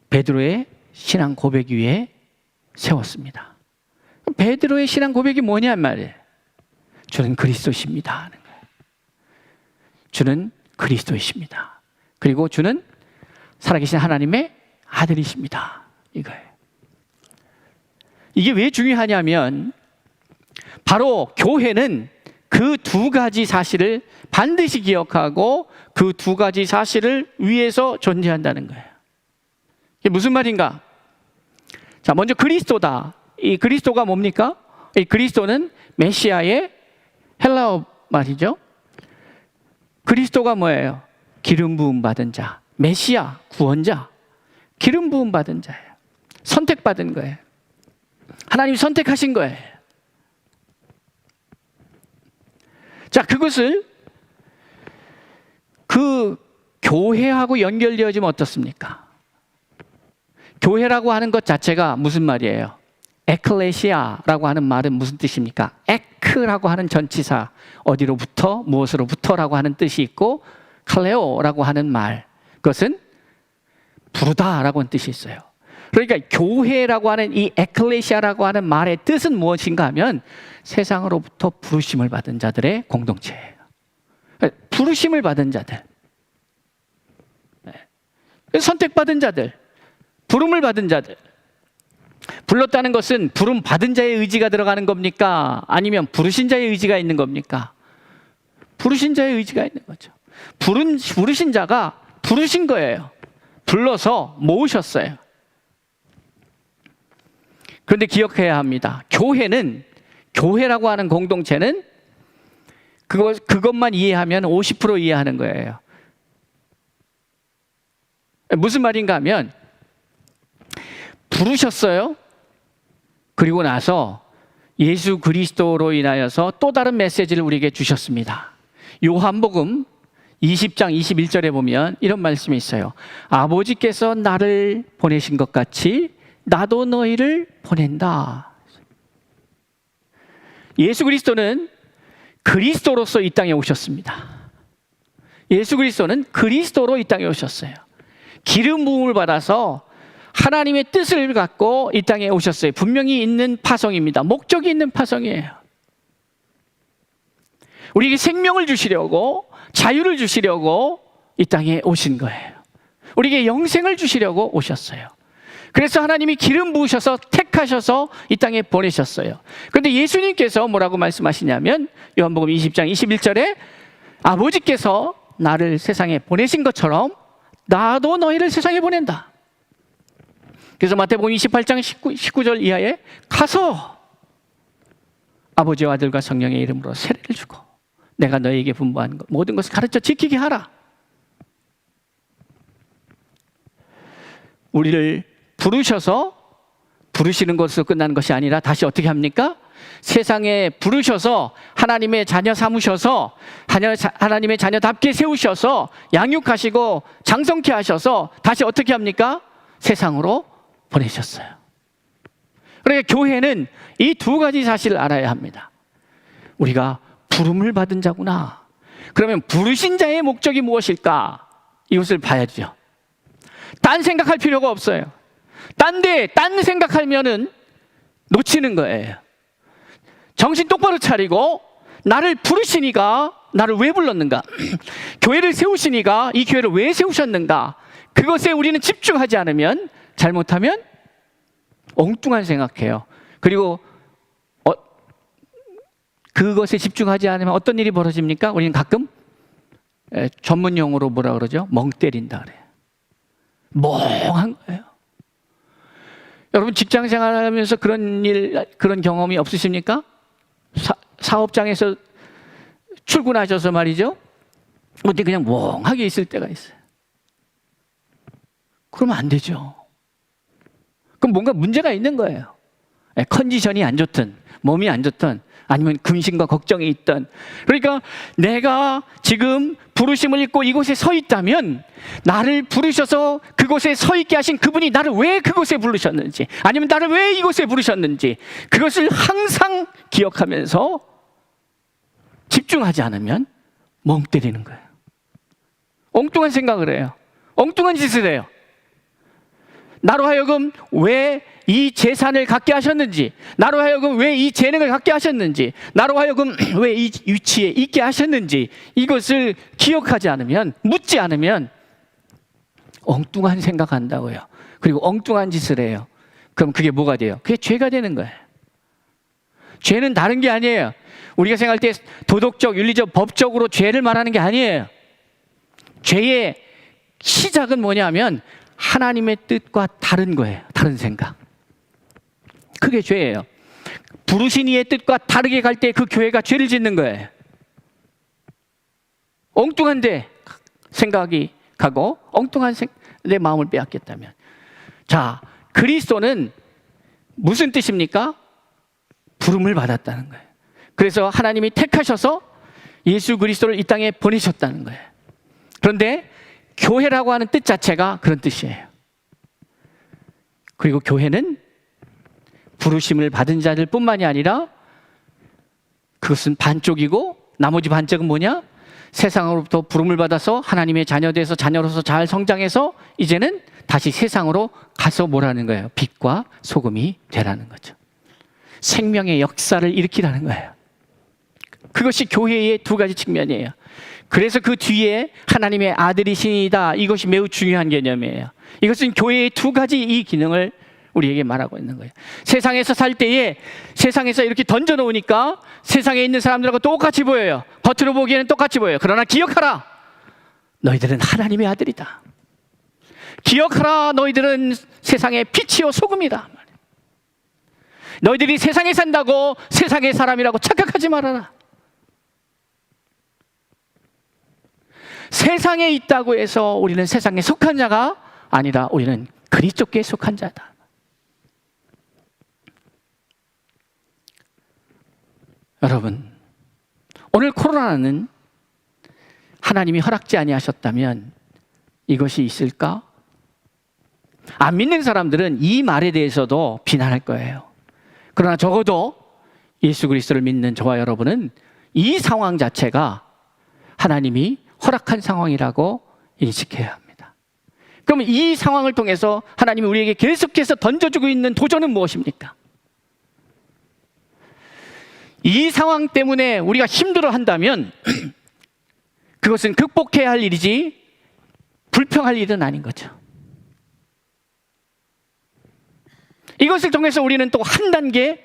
베드로의 신앙 고백 위에 세웠습니다. 베드로의 신앙 고백이 뭐냐 이 말이에요. 주는 그리스도십니다 하는 거예요. 주는 그리스도이십니다. 그리고 주는 살아계신 하나님의 아들이십니다. 이거예요. 이게 왜 중요하냐면, 바로 교회는 그 두 가지 사실을 반드시 기억하고 그 두 가지 사실을 위해서 존재한다는 거예요. 이게 무슨 말인가? 자, 먼저 그리스도다. 이 그리스도가 뭡니까? 이 그리스도는 메시아의 헬라어 말이죠. 그리스도가 뭐예요? 기름 부음 받은 자, 메시아, 구원자, 기름 부음 받은 자예요. 선택받은 거예요. 하나님이 선택하신 거예요. 자, 그것을 그 교회하고 연결되어지면 어떻습니까? 교회라고 하는 것 자체가 무슨 말이에요? 에클레시아라고 하는 말은 무슨 뜻입니까? 에크라고 하는 전치사, 어디로부터, 무엇으로부터라고 하는 뜻이 있고, 칼레오라고 하는 말, 그것은 부르다라고 하는 뜻이 있어요. 그러니까 교회라고 하는 이 에클레시아라고 하는 말의 뜻은 무엇인가 하면, 세상으로부터 부르심을 받은 자들의 공동체예요. 부르심을 받은 자들, 선택받은 자들, 부름을 받은 자들. 불렀다는 것은 부름 받은 자의 의지가 들어가는 겁니까? 아니면 부르신 자의 의지가 있는 겁니까? 부르신 자의 의지가 있는 거죠. 부르신 자가 부르신 거예요. 불러서 모으셨어요. 그런데 기억해야 합니다. 교회라고 하는 공동체는 그것만 이해하면 50% 이해하는 거예요. 무슨 말인가 하면, 부르셨어요. 그리고 나서 예수 그리스도로 인하여서 또 다른 메시지를 우리에게 주셨습니다. 요한복음 20장 21절에 보면 이런 말씀이 있어요. 아버지께서 나를 보내신 것 같이 나도 너희를 보낸다. 예수 그리스도는 그리스도로서 이 땅에 오셨습니다. 예수 그리스도는 그리스도로 이 땅에 오셨어요. 기름 부음을 받아서 하나님의 뜻을 갖고 이 땅에 오셨어요. 분명히 있는 파송입니다. 목적이 있는 파송이에요. 우리에게 생명을 주시려고, 자유를 주시려고 이 땅에 오신 거예요. 우리에게 영생을 주시려고 오셨어요. 그래서 하나님이 기름 부으셔서 택하셔서 이 땅에 보내셨어요. 그런데 예수님께서 뭐라고 말씀하시냐면 요한복음 20장 21절에 아버지께서 나를 세상에 보내신 것처럼 나도 너희를 세상에 보낸다. 그래서 마태복음 28장 19절 이하에 가서 아버지와 아들과 성령의 이름으로 세례를 주고 내가 너희에게 분부한 모든 것을 가르쳐 지키게 하라. 우리를 부르시는 것으로 끝나는 것이 아니라 다시 어떻게 합니까? 세상에 부르셔서 하나님의 자녀 삼으셔서 하나님의 자녀답게 세우셔서 양육하시고 장성케 하셔서 다시 어떻게 합니까? 세상으로 보내셨어요. 그러니까 교회는 이 두 가지 사실을 알아야 합니다. 우리가 부름을 받은 자구나. 그러면 부르신 자의 목적이 무엇일까? 이것을 봐야죠. 딴 생각할 필요가 없어요. 딴 생각하면은 놓치는 거예요. 정신 똑바로 차리고 나를 부르시니까 나를 왜 불렀는가? 교회를 세우시니까 이 교회를 왜 세우셨는가? 그것에 우리는 집중하지 않으면 잘못하면 엉뚱한 생각해요. 그리고 그것에 집중하지 않으면 어떤 일이 벌어집니까? 우리는 가끔 전문 용어로 뭐라 그러죠? 멍 때린다 그래요. 멍한 거예요. 여러분 직장 생활하면서 그런 경험이 없으십니까? 사업장에서 출근하셔서 말이죠. 어디 그냥 멍하게 있을 때가 있어요. 그러면 안 되죠. 그럼 뭔가 문제가 있는 거예요. 컨디션이 안 좋든 몸이 안 좋든 아니면 근심과 걱정이 있든. 그러니까 내가 지금 부르심을 입고 이곳에 서 있다면 나를 부르셔서 그곳에 서 있게 하신 그분이 나를 왜 그곳에 부르셨는지, 아니면 나를 왜 이곳에 부르셨는지, 그것을 항상 기억하면서 집중하지 않으면 멍 때리는 거예요. 엉뚱한 생각을 해요. 엉뚱한 짓을 해요. 나로 하여금 왜 이 재산을 갖게 하셨는지, 나로 하여금 왜 이 재능을 갖게 하셨는지, 나로 하여금 왜 이 위치에 있게 하셨는지, 이것을 기억하지 않으면, 묻지 않으면 엉뚱한 생각한다고요. 그리고 엉뚱한 짓을 해요. 그럼 그게 뭐가 돼요? 그게 죄가 되는 거예요. 죄는 다른 게 아니에요. 우리가 생각할 때 도덕적, 윤리적, 법적으로 죄를 말하는 게 아니에요. 죄의 시작은 뭐냐면 하나님의 뜻과 다른 거예요. 다른 생각. 그게 죄예요. 부르신 이의 뜻과 다르게 갈 때 그 교회가 죄를 짓는 거예요. 엉뚱한데 생각이 가고 엉뚱한 내 마음을 빼앗겼다면. 자, 그리스도는 무슨 뜻입니까? 부름을 받았다는 거예요. 그래서 하나님이 택하셔서 예수 그리스도를 이 땅에 보내셨다는 거예요. 그런데 교회라고 하는 뜻 자체가 그런 뜻이에요. 그리고 교회는 부르심을 받은 자들 뿐만이 아니라 그것은 반쪽이고 나머지 반쪽은 뭐냐? 세상으로부터 부름을 받아서 하나님의 자녀돼서 자녀로서 잘 성장해서 이제는 다시 세상으로 가서 뭐라는 거예요? 빛과 소금이 되라는 거죠. 생명의 역사를 일으키라는 거예요. 그것이 교회의 두 가지 측면이에요. 그래서 그 뒤에 하나님의 아들이시니다, 이것이 매우 중요한 개념이에요. 이것은 교회의 두 가지 이 기능을 우리에게 말하고 있는 거예요. 세상에서 살 때에 세상에서 이렇게 던져놓으니까 세상에 있는 사람들하고 똑같이 보여요. 겉으로 보기에는 똑같이 보여요. 그러나 기억하라, 너희들은 하나님의 아들이다. 기억하라, 너희들은 세상의 빛이요 소금이다. 너희들이 세상에 산다고 세상의 사람이라고 착각하지 말아라. 세상에 있다고 해서 우리는 세상에 속한 자가 아니라 우리는 그리스도께 속한 자다. 여러분, 오늘 코로나는 하나님이 허락지 아니하셨다면 이것이 있을까? 안 믿는 사람들은 이 말에 대해서도 비난할 거예요. 그러나 적어도 예수 그리스도를 믿는 저와 여러분은 이 상황 자체가 하나님이 허락한 상황이라고 인식해야 합니다. 그러면 이 상황을 통해서 하나님이 우리에게 계속해서 던져주고 있는 도전은 무엇입니까? 이 상황 때문에 우리가 힘들어 한다면 그것은 극복해야 할 일이지 불평할 일은 아닌 거죠. 이것을 통해서 우리는 또 한 단계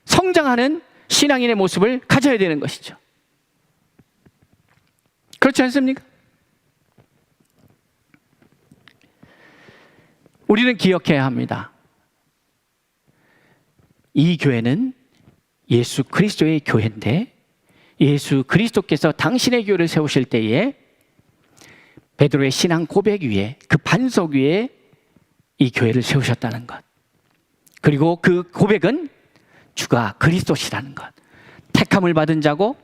성장하는 신앙인의 모습을 가져야 되는 것이죠. 그렇지 않습니까? 우리는 기억해야 합니다. 이 교회는 예수 그리스도의 교회인데, 예수 그리스도께서 당신의 교회를 세우실 때에 베드로의 신앙 고백 위에, 그 반석 위에 이 교회를 세우셨다는 것. 그리고 그 고백은 주가 그리스도시라는 것. 택함을 받은 자고,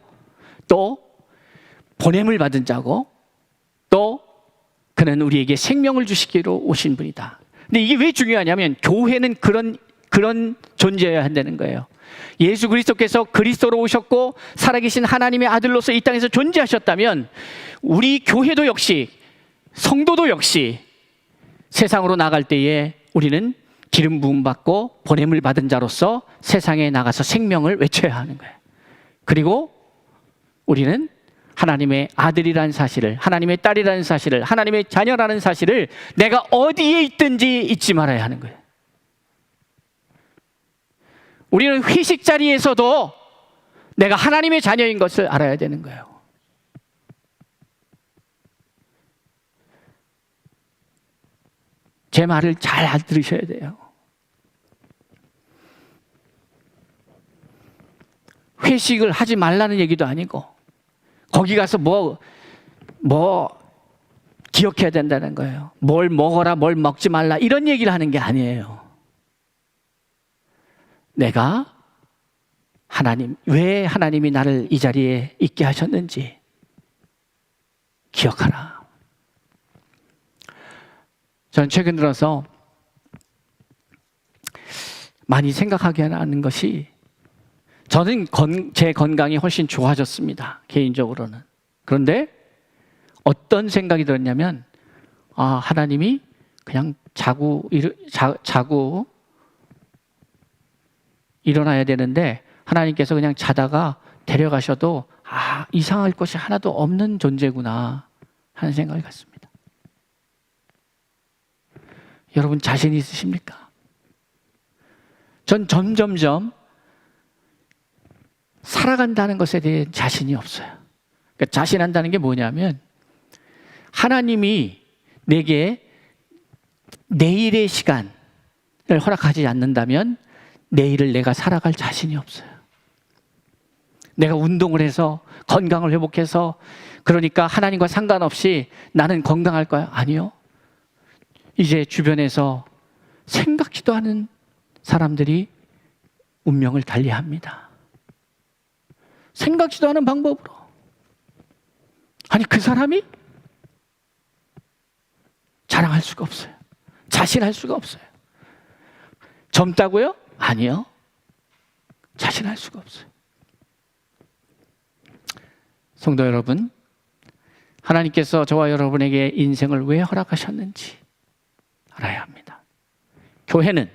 또 보냄을 받은 자고, 또 그는 우리에게 생명을 주시기로 오신 분이다. 근데 이게 왜 중요하냐면, 교회는 그런 존재여야 한다는 거예요. 예수 그리스도께서 그리스도로 오셨고 살아계신 하나님의 아들로서 이 땅에서 존재하셨다면, 우리 교회도 역시, 성도도 역시 세상으로 나갈 때에 우리는 기름 부음 받고 보냄을 받은 자로서 세상에 나가서 생명을 외쳐야 하는 거예요. 그리고 우리는 하나님의 아들이라는 사실을, 하나님의 딸이라는 사실을, 하나님의 자녀라는 사실을 내가 어디에 있든지 잊지 말아야 하는 거예요. 우리는 회식 자리에서도 내가 하나님의 자녀인 것을 알아야 되는 거예요. 제 말을 잘 들으셔야 돼요. 회식을 하지 말라는 얘기도 아니고, 거기 가서 뭐 기억해야 된다는 거예요. 뭘 먹어라, 뭘 먹지 말라, 이런 얘기를 하는 게 아니에요. 내가 왜 하나님이 나를 이 자리에 있게 하셨는지 기억하라. 저는 최근 들어서 많이 생각하게 하는 것이, 저는 제 건강이 훨씬 좋아졌습니다, 개인적으로는. 그런데 어떤 생각이 들었냐면, 하나님이 그냥 자고 일어나야 되는데 하나님께서 그냥 자다가 데려가셔도 이상할 것이 하나도 없는 존재구나 하는 생각이 갔습니다. 여러분 자신 있으십니까? 전 점점점 살아간다는 것에 대해 자신이 없어요. 그러니까 자신한다는 게 뭐냐면, 하나님이 내게 내일의 시간을 허락하지 않는다면 내일을 내가 살아갈 자신이 없어요. 내가 운동을 해서 건강을 회복해서, 그러니까 하나님과 상관없이 나는 건강할 거야. 아니요. 이제 주변에서 생각지도 않은 사람들이 운명을 달리합니다. 생각지도 않은 방법으로. 아니, 그 사람이 자랑할 수가 없어요. 자신할 수가 없어요. 젊다고요? 아니요. 자신할 수가 없어요. 성도 여러분, 하나님께서 저와 여러분에게 인생을 왜 허락하셨는지 알아야 합니다. 교회는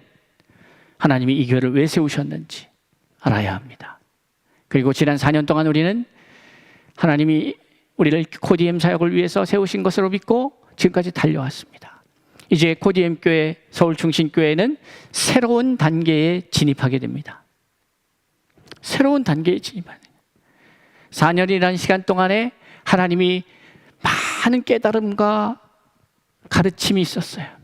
하나님이 이 교회를 왜 세우셨는지 알아야 합니다. 그리고 지난 4년 동안 우리는 하나님이 우리를 코디엠 사역을 위해서 세우신 것으로 믿고 지금까지 달려왔습니다. 이제 코디엠 교회, 서울중심교회는 새로운 단계에 진입하게 됩니다. 새로운 단계에 진입하는 4년이라는 시간 동안에 하나님이 많은 깨달음과 가르침이 있었어요.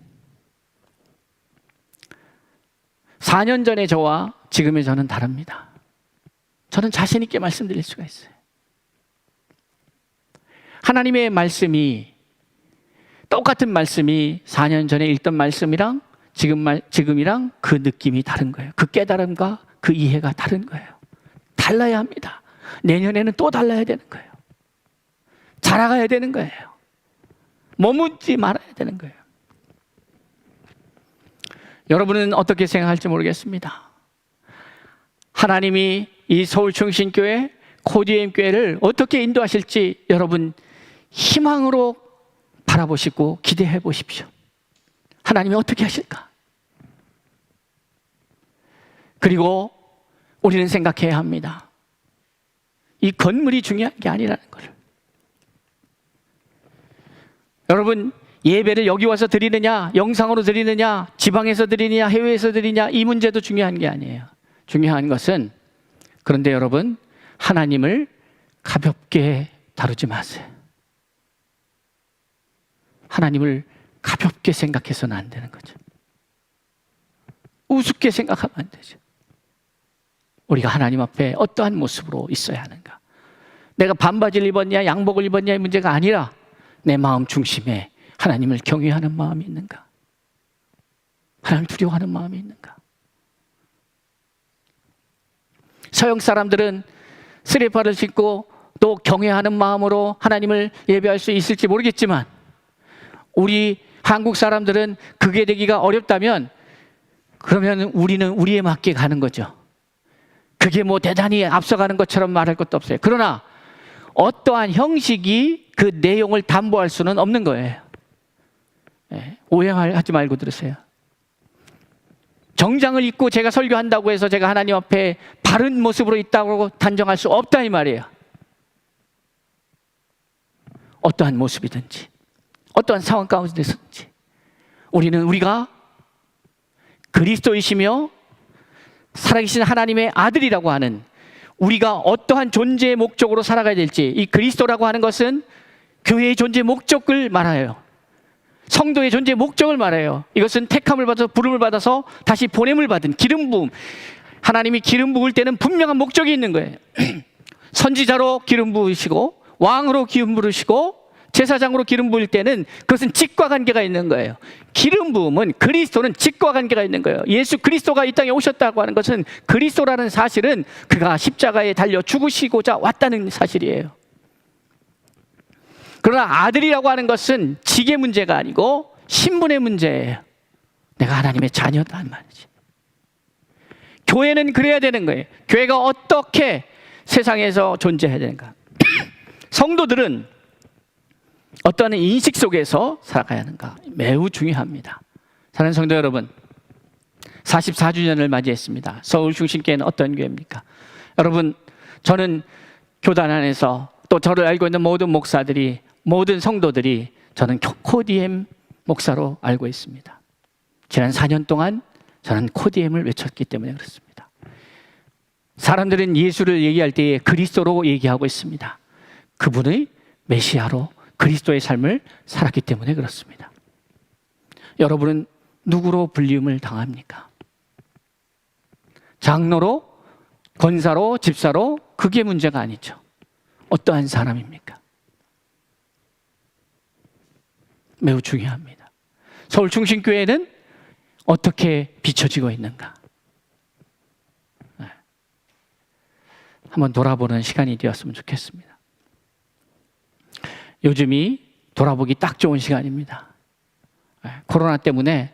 4년 전의 저와 지금의 저는 다릅니다. 저는 자신 있게 말씀드릴 수가 있어요. 하나님의 말씀이, 똑같은 말씀이 4년 전에 읽던 말씀이랑 지금이랑 그 느낌이 다른 거예요. 그 깨달음과 그 이해가 다른 거예요. 달라야 합니다. 내년에는 또 달라야 되는 거예요. 자라가야 되는 거예요. 머무지 말아야 되는 거예요. 여러분은 어떻게 생각할지 모르겠습니다. 하나님이 이 서울중심교회, 코디엠 교회를 어떻게 인도하실지 여러분 희망으로 바라보시고 기대해 보십시오. 하나님이 어떻게 하실까? 그리고 우리는 생각해야 합니다. 이 건물이 중요한 게 아니라는 것을. 여러분, 예배를 여기 와서 드리느냐, 영상으로 드리느냐, 지방에서 드리느냐, 해외에서 드리느냐, 이 문제도 중요한 게 아니에요. 중요한 것은, 그런데 여러분, 하나님을 가볍게 다루지 마세요. 하나님을 가볍게 생각해서는 안 되는 거죠. 우습게 생각하면 안 되죠. 우리가 하나님 앞에 어떠한 모습으로 있어야 하는가? 내가 반바지를 입었냐, 양복을 입었냐의 문제가 아니라 내 마음 중심에 하나님을 경외하는 마음이 있는가? 하나님을 두려워하는 마음이 있는가? 서양 사람들은 스리퍼를 신고 또 경외하는 마음으로 하나님을 예배할 수 있을지 모르겠지만, 우리 한국 사람들은 그게 되기가 어렵다면, 그러면 우리는 우리에 맞게 가는 거죠. 그게 뭐 대단히 앞서가는 것처럼 말할 것도 없어요. 그러나 어떠한 형식이 그 내용을 담보할 수는 없는 거예요. 오해하지 말고 들으세요. 정장을 입고 제가 설교한다고 해서 제가 하나님 앞에 바른 모습으로 있다고 단정할 수 없다 이 말이에요. 어떠한 모습이든지, 어떠한 상황 가운데서든지 우리는 우리가 그리스도이시며 살아계신 하나님의 아들이라고 하는, 우리가 어떠한 존재의 목적으로 살아가야 될지, 이 그리스도라고 하는 것은 교회의 존재 목적을 말해요. 성도의 존재 목적을 말해요. 이것은 택함을 받아서 부름을 받아서 다시 보냄을 받은 기름 부음, 하나님이 기름 부을 때는 분명한 목적이 있는 거예요. 선지자로 기름 부으시고 왕으로 기름 부으시고 제사장으로 기름 부을 때는 그것은 직과 관계가 있는 거예요. 기름 부음은, 그리스도는 직과 관계가 있는 거예요. 예수 그리스도가 이 땅에 오셨다고 하는 것은, 그리스도라는 사실은 그가 십자가에 달려 죽으시고자 왔다는 사실이에요. 그러나 아들이라고 하는 것은 직의 문제가 아니고 신분의 문제예요. 내가 하나님의 자녀다는 말이지. 교회는 그래야 되는 거예요. 교회가 어떻게 세상에서 존재해야 되는가? 성도들은 어떠한 인식 속에서 살아가야 하는가? 매우 중요합니다. 사랑하는 성도 여러분, 44주년을 맞이했습니다. 서울 중심교회는 어떤 교회입니까? 여러분, 저는 교단 안에서, 또 저를 알고 있는 모든 목사들이, 모든 성도들이 저는 코디엠 목사로 알고 있습니다. 지난 4년 동안 저는 코디엠을 외쳤기 때문에 그렇습니다. 사람들은 예수를 얘기할 때에 그리스도로 얘기하고 있습니다. 그분의 메시아로 그리스도의 삶을 살았기 때문에 그렇습니다. 여러분은 누구로 불림을 당합니까? 장로로, 권사로, 집사로? 그게 문제가 아니죠. 어떠한 사람입니까? 매우 중요합니다. 서울 중심교회는 어떻게 비춰지고 있는가? 한번 돌아보는 시간이 되었으면 좋겠습니다. 요즘이 돌아보기 딱 좋은 시간입니다. 코로나 때문에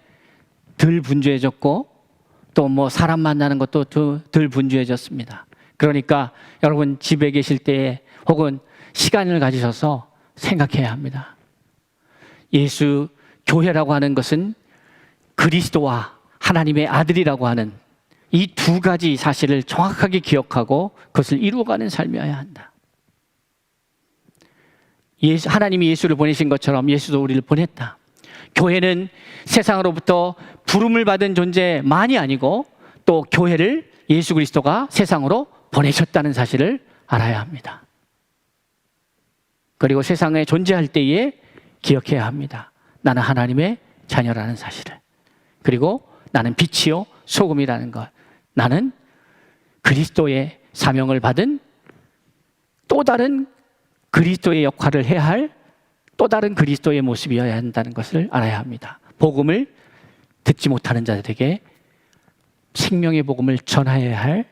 덜 분주해졌고, 또 뭐 사람 만나는 것도 덜 분주해졌습니다. 그러니까 여러분 집에 계실 때에 혹은 시간을 가지셔서 생각해야 합니다. 예수 교회라고 하는 것은 그리스도와 하나님의 아들이라고 하는 이 두 가지 사실을 정확하게 기억하고 그것을 이루어가는 삶이어야 한다. 하나님이 예수를 보내신 것처럼 예수도 우리를 보냈다. 교회는 세상으로부터 부름을 받은 존재만이 아니고, 또 교회를 예수 그리스도가 세상으로 보내셨다는 사실을 알아야 합니다. 그리고 세상에 존재할 때에 기억해야 합니다. 나는 하나님의 자녀라는 사실을. 그리고 나는 빛이요 소금이라는 것. 나는 그리스도의 사명을 받은 또 다른 그리스도의 역할을 해야 할 또 다른 그리스도의 모습이어야 한다는 것을 알아야 합니다. 복음을 듣지 못하는 자들에게 생명의 복음을 전하여야 할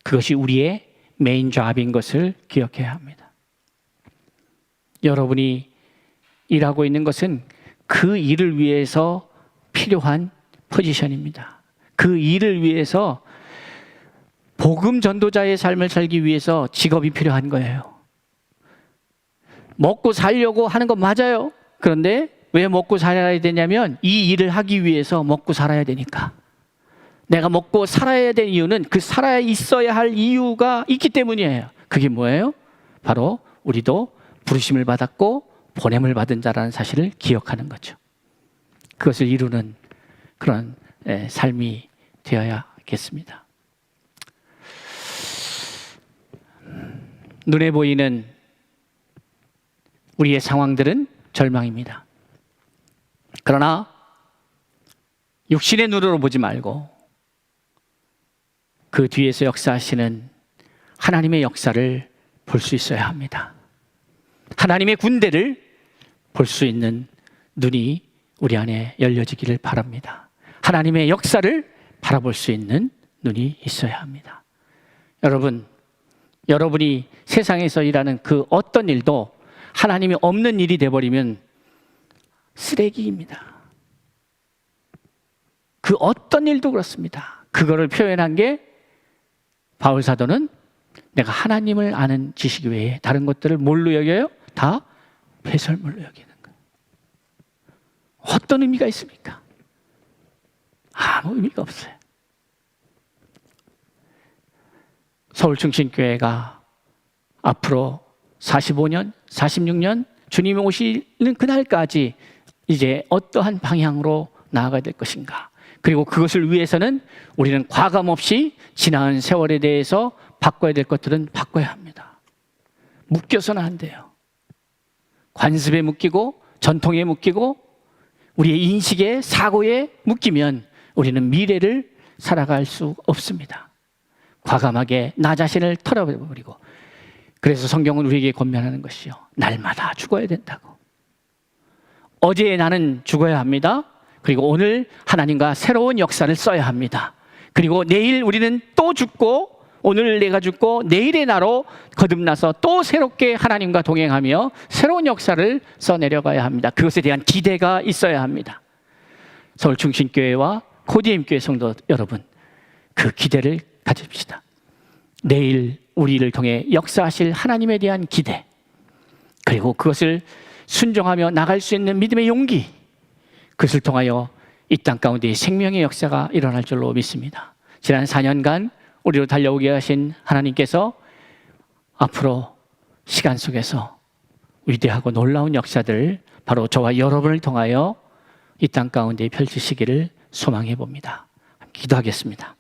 그것이 우리의 메인 잡인 것을 기억해야 합니다. 여러분이 일하고 있는 것은 그 일을 위해서 필요한 포지션입니다. 그 일을 위해서, 복음 전도자의 삶을 살기 위해서 직업이 필요한 거예요. 먹고 살려고 하는 건 맞아요. 그런데 왜 먹고 살아야 되냐면, 이 일을 하기 위해서 먹고 살아야 되니까. 내가 먹고 살아야 될 이유는 그 살아야 있어야 할 이유가 있기 때문이에요. 그게 뭐예요? 바로 우리도 부르심을 받았고 보냄을 받은 자라는 사실을 기억하는 거죠. 그것을 이루는 그런 삶이 되어야겠습니다. 눈에 보이는 우리의 상황들은 절망입니다. 그러나 육신의 눈으로 보지 말고 그 뒤에서 역사하시는 하나님의 역사를 볼 수 있어야 합니다. 하나님의 군대를 볼 수 있는 눈이 우리 안에 열려지기를 바랍니다. 하나님의 역사를 바라볼 수 있는 눈이 있어야 합니다. 여러분이 세상에서 일하는 그 어떤 일도 하나님이 없는 일이 되어버리면 쓰레기입니다. 그 어떤 일도 그렇습니다. 그거를 표현한 게 바울 사도는 내가 하나님을 아는 지식 외에 다른 것들을 뭘로 여겨요? 다 배설물로 여기는 거예요. 어떤 의미가 있습니까? 아무 의미가 없어요. 서울중심교회가 앞으로 45년, 46년 주님이 오시는 그날까지 이제 어떠한 방향으로 나아가야 될 것인가. 그리고 그것을 위해서는 우리는 과감 없이 지나간 세월에 대해서 바꿔야 될 것들은 바꿔야 합니다. 묶여서는 안 돼요. 관습에 묶이고 전통에 묶이고 우리의 인식에 사고에 묶이면 우리는 미래를 살아갈 수 없습니다. 과감하게 나 자신을 털어버리고, 그래서 성경은 우리에게 권면하는 것이요, 날마다 죽어야 된다고. 어제의 나는 죽어야 합니다. 그리고 오늘 하나님과 새로운 역사를 써야 합니다. 그리고 내일 우리는 또 죽고, 오늘 내가 죽고 내일의 나로 거듭나서 또 새롭게 하나님과 동행하며 새로운 역사를 써내려가야 합니다. 그것에 대한 기대가 있어야 합니다. 서울중심교회와 코디엠교회 성도 여러분, 그 기대를 가집시다. 내일 우리를 통해 역사하실 하나님에 대한 기대, 그리고 그것을 순종하며 나갈 수 있는 믿음의 용기, 그것을 통하여 이 땅 가운데 생명의 역사가 일어날 줄로 믿습니다. 지난 4년간 우리로 달려오게 하신 하나님께서 앞으로 시간 속에서 위대하고 놀라운 역사들 바로 저와 여러분을 통하여 이 땅 가운데 펼치시기를 소망해 봅니다. 기도하겠습니다.